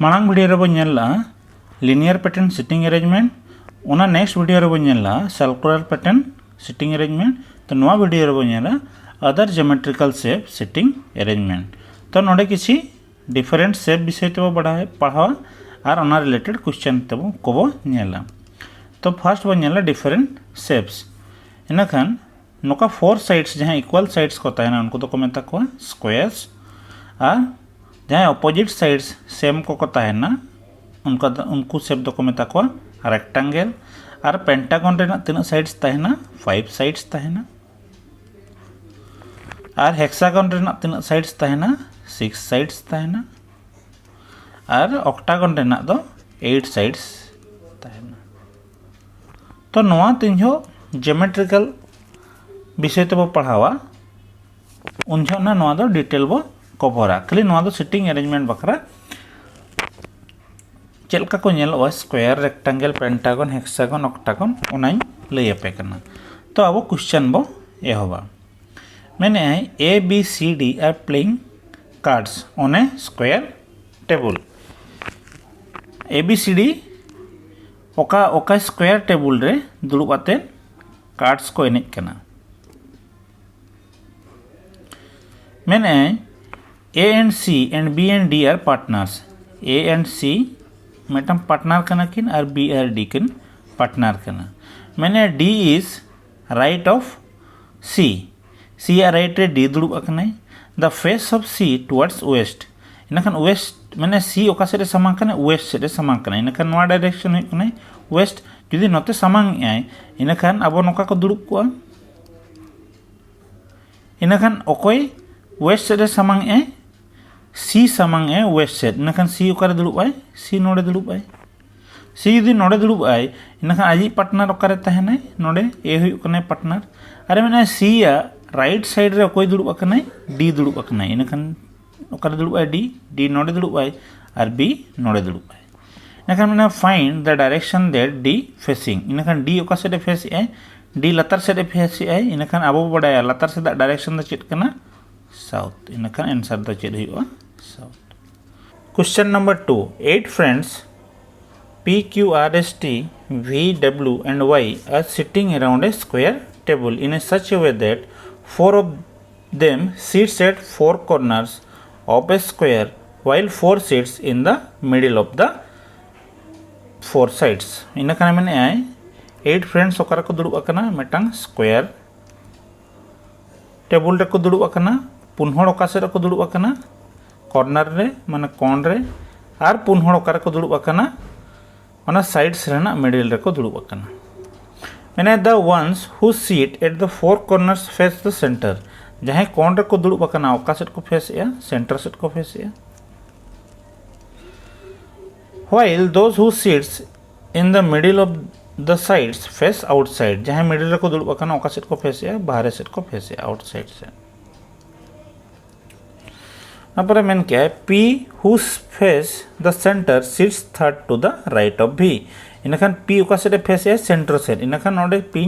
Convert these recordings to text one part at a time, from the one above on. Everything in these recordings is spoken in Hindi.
मांग वीडियो रे बो नेला लिनियर पैटर्न सिटिंग अरेंजमेंट ओना नेक्स्ट वीडियो रे बो नेला सर्कुलर पैटर्न सिटिंग अरेंजमेंट तो नवा वीडियो रे बो नेला other geometrical shape sitting arrangement तो नोडे किसी डिफरेंट शेप विषय ते पढ़ावा और ओना रिलेटेड क्वेश्चन ते को नेला तो फर्स्ट बो नेला डिफरेंट शेप्स इनखान नोका फोर साइड्स जहां इक्वल साइड्स को तहना उनको तो को मेता को स्क्वायर्स और जहां अपोजिट साइड्स सेम को तहना उनको शेप दो को मेता को रेक्टेंगल और पेंटागन रेना तीन साइड्स तहना 5 साइड्स तहना और हेक्सागन रेना तीन साइड्स तहना 6 साइड्स तहना और ऑक्टागन रेना दो 8 साइड्स तहना तो नोआ तीनों ज्योमेट्रिकल विषय ते बो पढ़ावा उन झोना नोआ दो डिटेल बो कवरा खाली नोआ दो सिटिंग अरेंजमेंट बखरा चलका को नेलो square rectangle pentagon hexagon octagon ओनाई लई आपे कना तो अब क्वेश्चन बो एहोबा मैंने A B C D are playing cards on a square table A B C D ओका स्क्वायर टेबल रे दुड़ुब आते कार्ड्स को एनेज कना मैंने A and C and B and D are partners. A and C मेटम पार्टनर कना किन और B और D किन पार्टनर कना मैंने D is right of C. C are right रे D दुड़ुब अकना the face of C towards west. इनखान west मैंने C ओका से समांग कना west से समांग कना इनखान नवा डायरेक्शन है कना west जुदी नोते समांग आए इनखान अब नोका को दुड़ुब को इनखान ओकोई west से समांग आए सी समांग है वेस्ट सेट इनखान सी ओकारे दुड़ुब आय सी नोडे दुड़ुब आय सी यदि नोडे दुड़ुब आय इनखान आजी पार्टनर ओकारे तहनाय नोडे ए हुयु कनाय पार्टनर अरे मैंने सी या राइट साइड रे कोई दुड़ुब अकनाय डी दुड़ुब अकनाय इनखान ओकारे दुड़ुब आय डी नोडे दुड़ुब आय और बी नोडे दुड़ुब आय इनखान मैंने find the direction that D facing इनखान डी ओका सेड फेस आय डी लतार सेड फेस आय इनखान अब बडाया लतार सेड डायरेक्शन द चेत कना साउथ इनखान आंसर द चेत हुयु South. Question number 2. 8 friends P, Q, R, S, T, V, W and Y are sitting around a square table in a such a way that 4 of them sits at 4 corners of a square while 4 sits in the middle of the 4 sides. इनखान मैंने आए 8 friends ओकरा को दुड़ुब अकना मेटांग स्क्वायर टेबल रे को दुड़ुब अकना पुनहड़ ओका से को दुड़ुब अकना कॉर्नर रे माने कॉन रे और पुनहड़ ओकारे को दुड़ुब अकना ओना साइड्स रेना मिडिल रे को दुड़ुब अकना मैंने the ones who seat at the 4 corners face the centre जहां कॉन रे को दुड़ुब अकना ओका सेट को फेस या सेंटर सेट को फेस या while those who seats in the middle of the sides face outside जहां मिडिल रे को दुड़ुब अकना ओका सेट को फेस या बाहर सेट को फेस या आउटसाइड से पर मैंने क्या है P whose face the center sits third to the right of V इनखान P ओका सेट फेस है सेंटर सेट इनखान नोडे P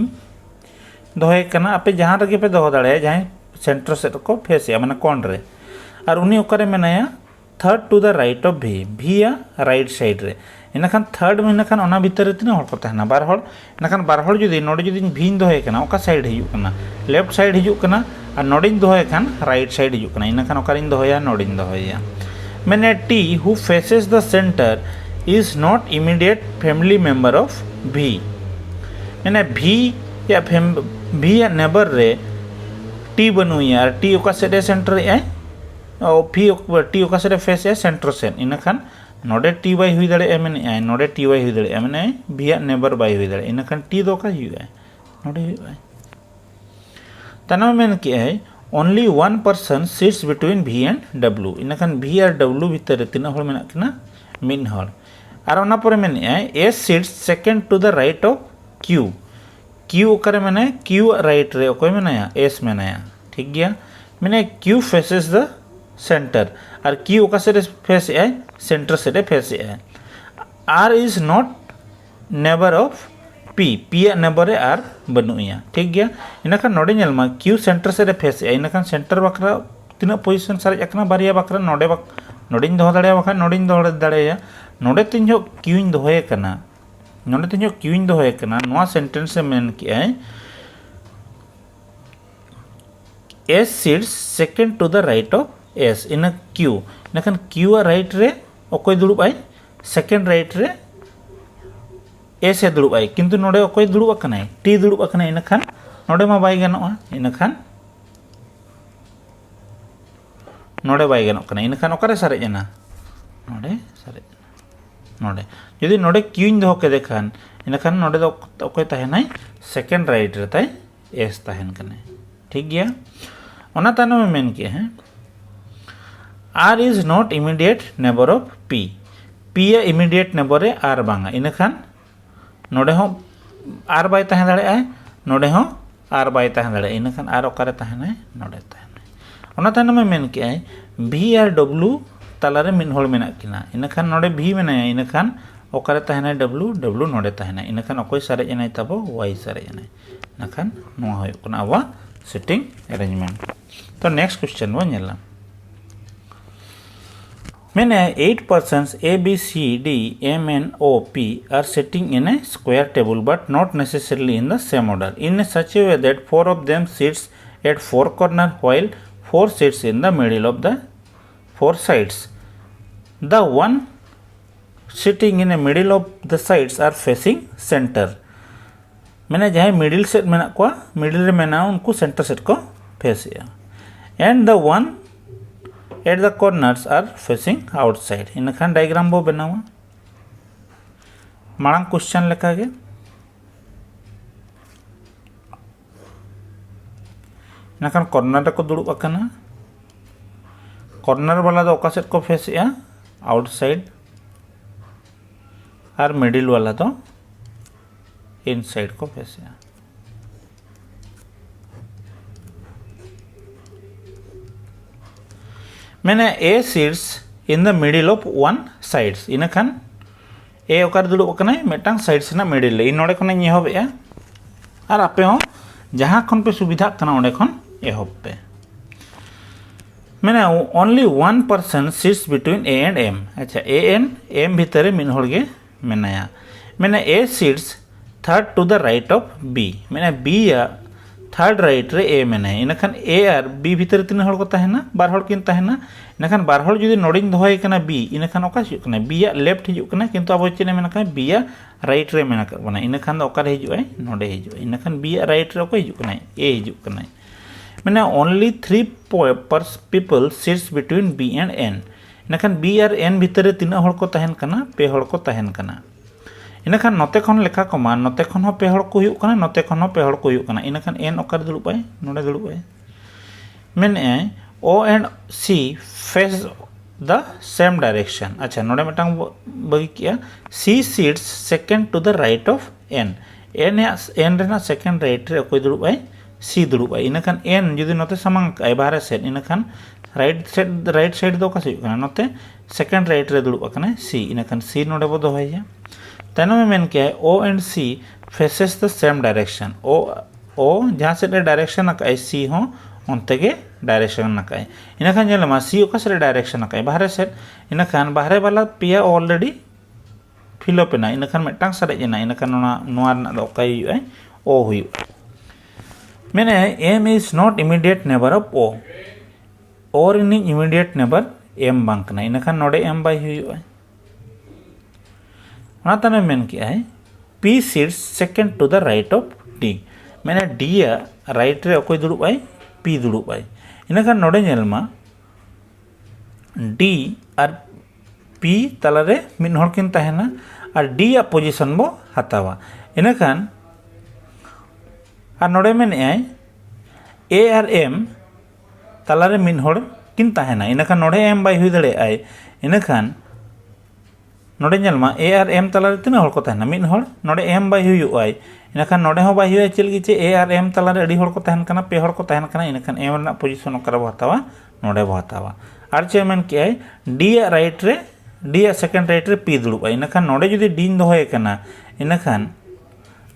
दोहे कना आपे जहां रगे पे दोह दाड़े जहां सेंटर सेट को फेस है माने कौन रे और उनी ओकरे मेनाया third to the right of V या राइट साइड रे इनखान थर्ड में इनखान ओना भीतर तीन हड़ को तहना बार हड़ इनखान बार हड़ जुदी नोडे जुदी V दोहे कना ओका साइड हिजु कना लेफ्ट साइड हिजु कना और नोडिन दोहे खान राइट साइड हिजु कना इनखान ओकारिन दोहया नोडिन दोहया मैंने T who faces the centre is not immediate family member of V मैंने V या नेबर रे T बनुया T ओका सेड सेंटर है और T ओका सेड फेस है सेंटर सेन इनखान नोडे T बाय हुई दड़े मैंने नोडे T बाय हुई दड़े मैंने V नेबर बाय हुई दड़े इनखान T दो का हुई नोडे हुई तनाव मैंने क्या है only one person sits between V and W इनखान V और W भीतर तीन हड़ मेना किना मिन हड़ और ओना परे मैंने S sits second to the right of Q Q ओकरे मैंने Q राइट रे ओकोय मेनाया S मेनाया ठीक गया मैंने Q फेसेस द सेंटर और Q ओका से फेस है सेंटर से फेस है R is not neighbour of P neighbour आर बनुया ठीक गया इनखान नोडे नेलमा Q सेंटर से फेस है इनखान सेंटर बकरा तीना पोजीशन सारे एकना बारिया बकरा नोडे नोडिन दोहो दाड़े बखा नोडिन दोहो दाड़ेया नोडे तीन जो क्यूइन दोहोए कना नोडे तीन जो क्यूइन दोहोए कना नोआ सेंटेंस से मेन किया है S sits second to the right of S in a queue इनखान क्यू आ राइट रे अकोय दुड़ुब आय सेकेंड राइट रे S ए दुड़ुब आय किंतु नोडे अकोय दुड़ुब अकनाय T दुड़ुब अकनाय इनखान नोडे मा बाय गानोआ इनखान नोडे बाय गानोक कना इनखान ओकारे सारेज एना नोडे सारेज नोडे यदि नोडे क्यूइन दोहो केदे खान इनखान नोडे दो अकोय ताहेनाय सेकेंड राइट रे ताय S ताहेन कनाय ठीक गया ओना तायनम में मेन किया है R is not immediate neighbor of P P या immediate neighbor रे R बांगा इनखान नोडे हो R बाय ताहें दाड़े आय नोडे हो R बाय ताहें दाड़े इनखान R ओकारे ताहेनाय नोडे ताहेनाय ओना तायनम में मेन किया है V और W तालारे मिन होड़ मेना किना इनखान नोडे V मेनाया इनखान ओकारे ताहेनाय W W नोडे ताहेनाय इनखान अकोय सारेज एनाय ताबो Y सारेज एनाय इनखान नोआ होय कना आवा sitting arrangement तो नेक्स्ट क्वेश्चन बो नेला मैंने 8 persons A, B, C, D, M, N, O, P are sitting in a square table but not necessarily in the same order in such a way that 4 of them sits at 4 corners while 4 sits in the middle of the 4 sides. The one sitting in the middle of the sides are facing center. मैंने जहाँ मिडिल सेट में को मिडिल रे मेना उनको सेंटर सेट को फेस या and the one at the corners are facing outside इनखान डायग्राम बो बनावा मांग क्वेश्चन लेका गे इनखान कॉर्नर रे को दुड़ुब अकना कॉर्नर वाला दो ओका सेट को फेस या आउटसाइड और मिडिल वाला तो इनसाइड को फेस या मैंने A sits in the middle of one sides इनखान A ओकार दुड़ुब अकनाय मेटांग साइड से ना मिडिल ले इन नोडे खन एहब या और आपे हो जहां खन पे सुविधा कना ओडे खन एहब पे मैंने only one person sits between A and M अच्छा A and M भीतर मिन होड़ गे मेनाया मैंने A sits third to the right of B मैंने B या थर्ड राइट रे A मेना इनखान A और B भीतर तीन होड़ को ताहेना बार होड़ किन ताहेना इनखान बार होड़ जुदी नोडिन दोहोय कना B इनखान ओका हिजुक कना B या लेफ्ट हिजुक कना किंतु अब चेने मेना का B या राइट रे मेना बना इनखान दो ओका रे हिजुय नोडे हिजुय इनखान B या राइट रे ओका हिजुक कना A हिजुक कना मैंने only 3 people sits between B and N इनखान B और N भीतर तीन होड़ को ताहेन कना पे होड़ को ताहेन कना इनखान नोते खन लेखा कमा नोते खन हो पे होड़ को हुयुक कना नोते खन हो पे होड़ को हुयुक कना इनखान N ओकार दुड़ुब आय नोडे दुड़ुब आय मैंने O and C face the same direction अच्छा नोडे मिटांग बगी किया C sits second to the right of N N या N रेना सेकेंड राइट रे ओकोय दुड़ुब आय C दुड़ुब आय इनखान N जुदी नोते सामांग आय बाहरे सेट इनखान राइट साइड दो का हुयुक कना नोते सेकेंड राइट रे दुड़ुब अकना C इनखान C नोडे बो दोहोया तैनो में मेन क्या है O and C faces the same direction O जहाँ से डायरेक्शन नकाय C हो उनते के डायरेक्शन नकाय इनखान जेलमा C ओका से डायरेक्शन नकाय बाहरे सेट इनखान बाहरे वाला पिया ऑलरेडी फिलअप ना इनखान मिटांग सारेज ना इनखान नोआ ना ओका हुयुआ O हुयुआ मैंने M is not immediate neighbor of O और इन immediate neighbor M बांग कना इनखान नोडे M बाय हुयुआ उनाताने मेन किया है P sits second to the right of D मैंने D या राइट रे ओकोय दुड़ुब आय P दुड़ुब आय इनखान नोडे नेलमा D और P तलारे मिन होड़ किन ताहेना और D या पोजीशन बो हतावा इनखान और नोडे मेन आय A और M तलारे मिन होड़ किन ताहेना इनखान नोडे M बाय हुई दड़े आय इनखान नोडे नेलमा A और M तलारे तीन होड़ को ताहेना मिन होड़ नोडे M बाय हुयुआ आय इनखान नोडे हो बाय हुयुआ चेलगी चे A और M तलारे अड़ी होड़ को ताहेन कना पे होड़ को ताहेन कना इनखान M रना पोजीशन ओकरा बो हतावा नोडे बो हतावा और चे मेन किया है D या राइट रे D या सेकेंड राइट रे P दुड़ुब आय इनखान नोडे जुदी D दोहोय कना इनखान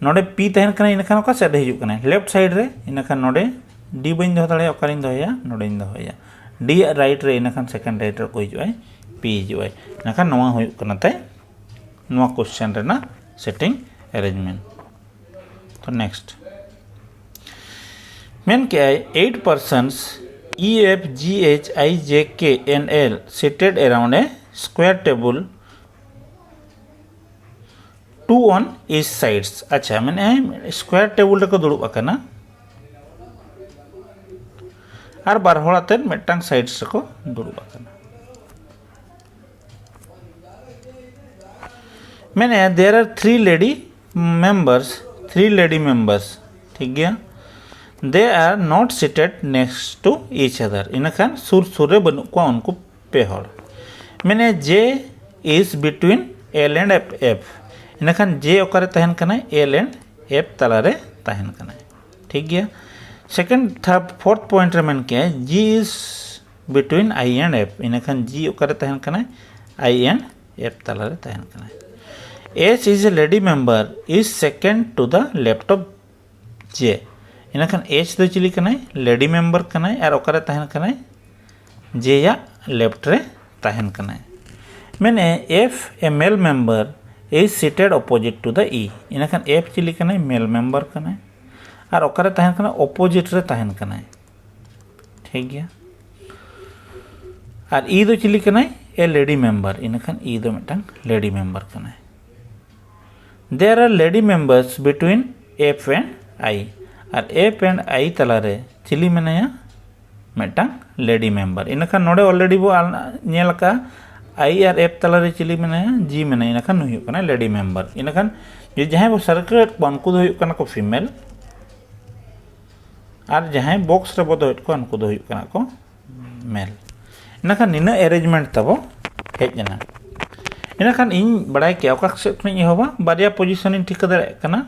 नोडे P ताहेन कना इनखान ओका सेट हिजुक कना लेफ्ट साइड रे इनखान नोडे D बइन दोहो दाड़े ओकारिन दोहोया नोडेइन दोहोया D या राइट रे इनखान सेकेंड राइट रे को हिजुआ P हिजुआ इनखान नवा हुयुग कना ताई नवा क्वेश्चन रेना सेटिंग अरेंजमेंट तो नेक्स्ट मेन के 8 persons E F G H I J K and L seated around a square table 2 on each sides अच्छा मैंने स्क्वायर टेबल रे को दुड़ुब आकना और बार हड़ आते मिट्टांग साइड्स रे को दुड़ुब आकना मैंने देयर आर 3 लेडी मेंबर्स ठीक गया they are not seated next to each other इनखान सुर सुर रे बनु को उनको पे हड़ मैंने J is between L and F इनखान जे ओकारे तहन कना एल एंड एफ तलारे तहन कना ठीक गया सेकंड थर्ड फोर्थ पॉइंट रे मेन के G is between I and F इनखान जी ओकारे तहन कना आई एंड एफ तलारे तहन कना H is a lady member is second to the left of J इनखान एच दो चिली कना लेडी मेंबर कना और ओकारे तहन कना जे या लेफ्ट रे तहन कना मैंने F A male member is seated opposite to the E इनखान F चिली कना मेल मेंबर कना और ओकारे तहन कना opposite रे तहन कना ठीक गया और E दो चिली कना ए लेडी मेंबर इनखान E दो मिटांग लेडी मेंबर कना there are lady members between F and I और F and I तलारे चिली मनाया मिटांग लेडी मेंबर इनखान नोडे ऑलरेडी वो नेल का आई और एफ तलारे चिली मनाया जी मना इनखान हुयुग कना लेडी मेंबर इनखान जो जहां वो सर्कुलेट को उनको दो हुयुग कना को फीमेल और जहां बॉक्स रे बदो को उनको दो हुयुग कना को मेल इनखान निना अरेंजमेंट तबो हेजना इनखान इन बड़ाई के ओका से खनि होबा बारिया पोजीशन इन ठीक दरे कना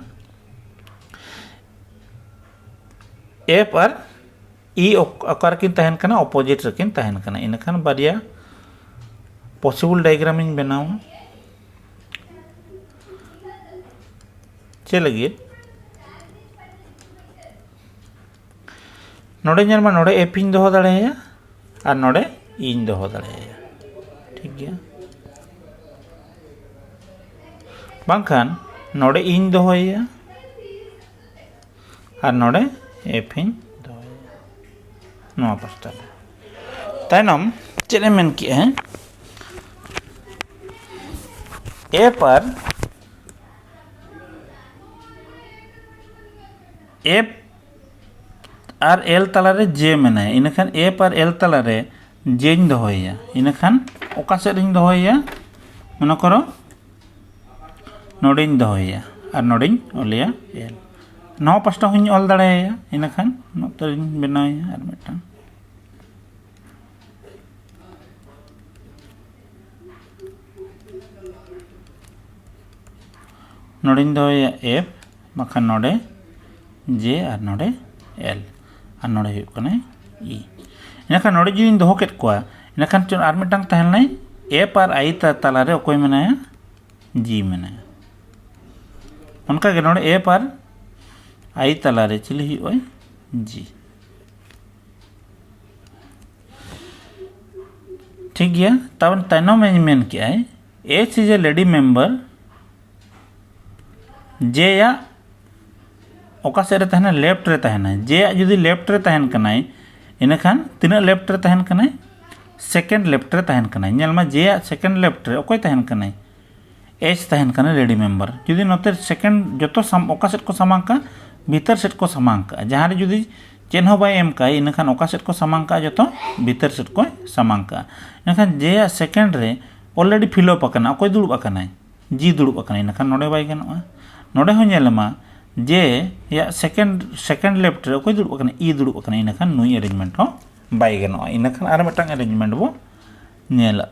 एफ और ई ओकर किन तहन कना ऑपोजिट रकिन तहन कना इनखान बारिया पॉसिबल डायग्राम इन बनाओ चे लगे नोडे ñal मा नोडे एफ इन दोहो दाड़ेया और नोडे इन दोहो दाड़ेया ठीक गया बांखान नोडे इन दोहोया और नोडे एफ इन दोहोया नोआ पास्टा तायनम चेने मेन की है ए पर एफ और एल तलारे जे मेना इनखान एफ और एल तलारे जे दोहोया इनखान ओका सेड इन दोहोया मने करो नोडिन दोहोया और नोडिन ओलिया एल नौ पास्टा हुई ऑल दाड़ेया इनखान नोतरिन बनाया और मिटांग नोडिन दोहोया एफ बाखान नोडे जे और नोडे एल और नोडे हुयुग कना ई इनखान नोडे जुइन दोहो केट कोआ इनखान चोन आर मिटांग तहन नाय एफ और आई तलारे ओकोय मेनाया जी मेनाया उनका के नोडे एफ और आई तलारे चिली हुयुग जी ठीक गया तब तायनम में मेन किया है H is a lady member J या ओका सेड रे तहना लेफ्ट रे तहना जे जुदी लेफ्ट रे तहन कनाय इनखान तिना लेफ्ट रे तहन कनाय सेकंड लेफ्ट रे तहन कनाय नेलमा जे सेकंड लेफ्ट रे ओकोय तहन कनाय एच तहन कना लेडी मेंबर जुदी नोते सेकंड जतो ओका सेट को समांका भीतर सेट को समांका जहां रे जुदी चेन हो बाय एम का इनखान ओका सेट को समांका जतो भीतर सेट को समांका इनखान जे सेकंड रे ऑलरेडी फिल अप अकना ओकोय दुड़ुब अकनाय जी दुड़ुब अकनाय इनखान नोडे बाय गनोआ नोडे हो नेलमा जे या सेकंड लेफ्ट रे ओकोय दुड़ुब अकना ई दुड़ुब अकना इनखान नुई अरेंजमेंट हो बाय गनोआ इनखान आर मिटांग अरेंजमेंट बो नेला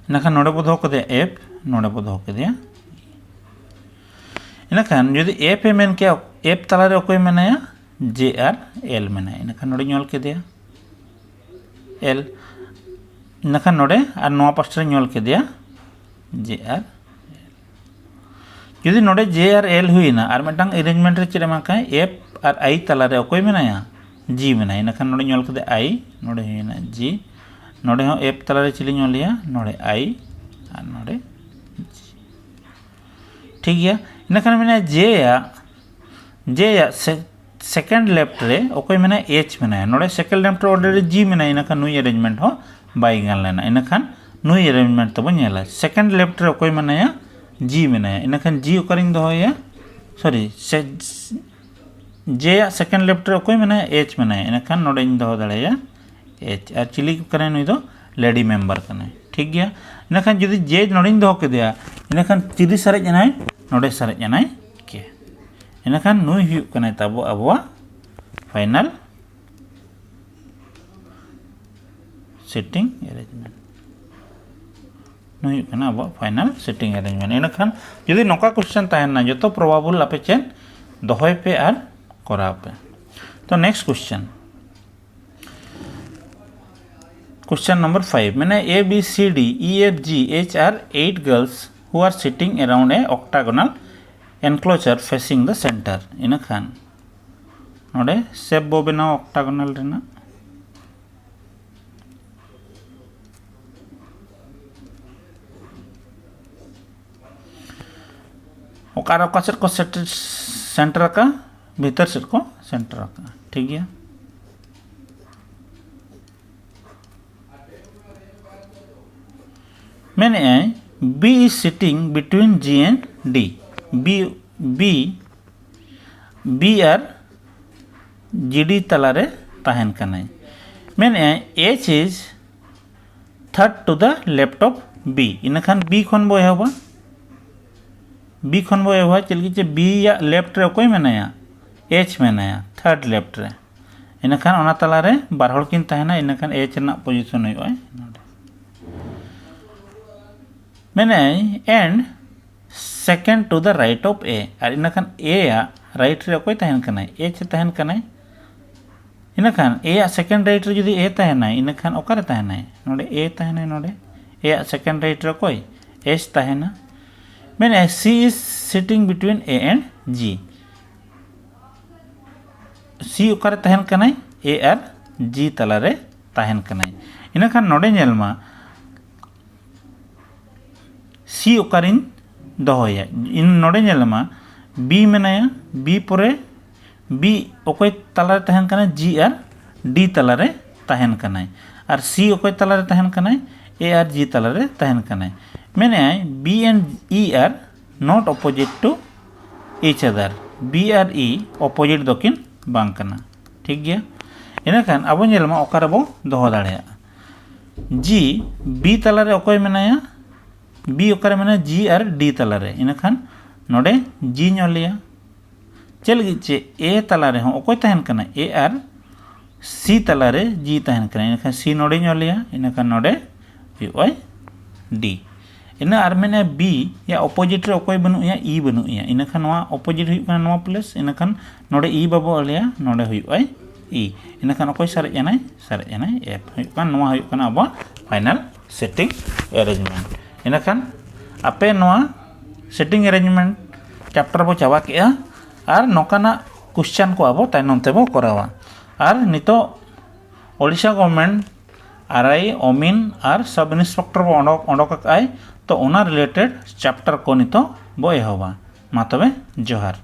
इनखान नोडे बो दोहो कदे एफ नोडे बो दोहो कदे इनखान जुदी एफ ए मेन के एफ तलारे ओकोय मेनाया जे आर एल मेनाया इनखान नोडे ñol केदिया एल इनखान नोडे आर नोआ पास्टा रे ñol केदिया जे आर जुदी नोडे जे और एल हुईना और मिटांग अरेंजमेंट रे चेद एमा काय एफ और आई तलारे अकोय मेनाया जी मेनाया इनखान नोडे ñol कदे आई नोडे हुईना जी नोडे हो एफ तलारे चिली ñolया नोडे आई और नोडे जी ठीक गया इनखान मेना जे या सेकंड लेफ्ट रे अकोय मेना एच मेनाया नोडे सेकंड लेफ्ट रे ऑलरेडी जी मेनाया इनखान नुई अरेंजमेंट हो बाय गान लेना इनखान नुई अरेंजमेंट तब ñela सेकंड लेफ्ट रे अकोय मेनाया जी मेनाया इनखान जी ओकरिंग दोया सॉरी जे सेकंड लेफ्ट रे अकोय मेनाया एच मेनाया इनखान नोडे इन दो दाड़ेया एच और चिली कने नुई दो लेडी मेंबर कने ठीक गया इनखान जुदी जे नोडे दो केदिया इनखान चिली सारे जनाय नोडे सारे जनाय के इनखान नुई हुई कने तबो अबवा फाइनल सेटिंग अरेंजमेंट नुई कना अब फाइनल सेटिंग अरेंजमेंट इनखान जुदी नोका क्वेश्चन तहना जो तो प्रोबेबल आपे चेन दोहय पे और करा पे तो नेक्स्ट क्वेश्चन नंबर 5 मैंने A B C D E F G H are 8 girls who are sitting around a octagonal enclosure facing the centre इनखान नोडे शेप बो बनाओ ऑक्टागोनल रेना ओकार ओका सेट को सेंटर का भीतर सेट को सेंटर का ठीक गया मैंने B is sitting between G and D B आर जी डी तलारे तहन कनाय मैंने H is third to the left of B इनखान बी खन बो एहबा बी खन बो एहबा चलगी चे बी या लेफ्ट रे कोई मेनाया एच मेनाया थर्ड लेफ्ट रे इनखान ओना तलारे बार हड़ किन तहना इनखान एच रना पोजीशन होय मैंने and second to the right of A और इनखान ए या राइट रे कोई तहन कनाय एच तहन कनाय इनखान ए या सेकेंड राइट रे जुदी ए तहना इनखान ओकारे तहना नोडे ए तहना नोडे ए या सेकेंड राइट रे कोई एच तहना मैंने C is sitting between A and G C ओकारे तहन कनाय ए और जी तलारे तहन कनाय इनखान नोडे ñelमा सी ओकारिन दोहया इन नोडे ñelमा बी मेनाया बी परे बी ओकोय तलारे तहन कनाय जी और डी तलारे तहन कनाय और सी ओकोय तलारे तहन कनाय ए और जी तलारे तहन कनाय मैंने B and E are not opposite to each other B और ई ऑपोजिट दोकिन बांग कना ठीक गया इनखान अब ñelमा ओकारे बो दोहो दाड़ेया जी बी तलारे ओकोय मेनाया बी ओकारे मेना जी और डी तलारे इनखान नोडे जी ñolया चल चे ए तलारे हो ओकोय तहन कना ए और सी तलारे जी तहन कना इनखान सी नोडे ñolया इनखान नोडे हुई डी इना और मेना बी या ऑपोजिट रे ओकोय बनु या ई बनु या इनखान नोवा ऑपोजिट हुई कना नोवा प्लस इनखान नोडे ई बाबो अलया नोडे हुई ई इनखान ओकोय सारे एफ हुई कना नोवा हुई कना अब फाइनल सेटिंग अरेंजमेंट इनखान आपे नोवा सेटिंग अरेंजमेंट चैप्टर बो चाबा के और नौकाना क्वेश्चन को अब तायनम तेबो करावा और नितो ओडिशा गवर्नमेंट आरआई ओमिन और सब इंस्पेक्टर बो ओडोक आय तो ओना रिलेटेड चैप्टर को नितो बो एहबा मा तबे जोहार।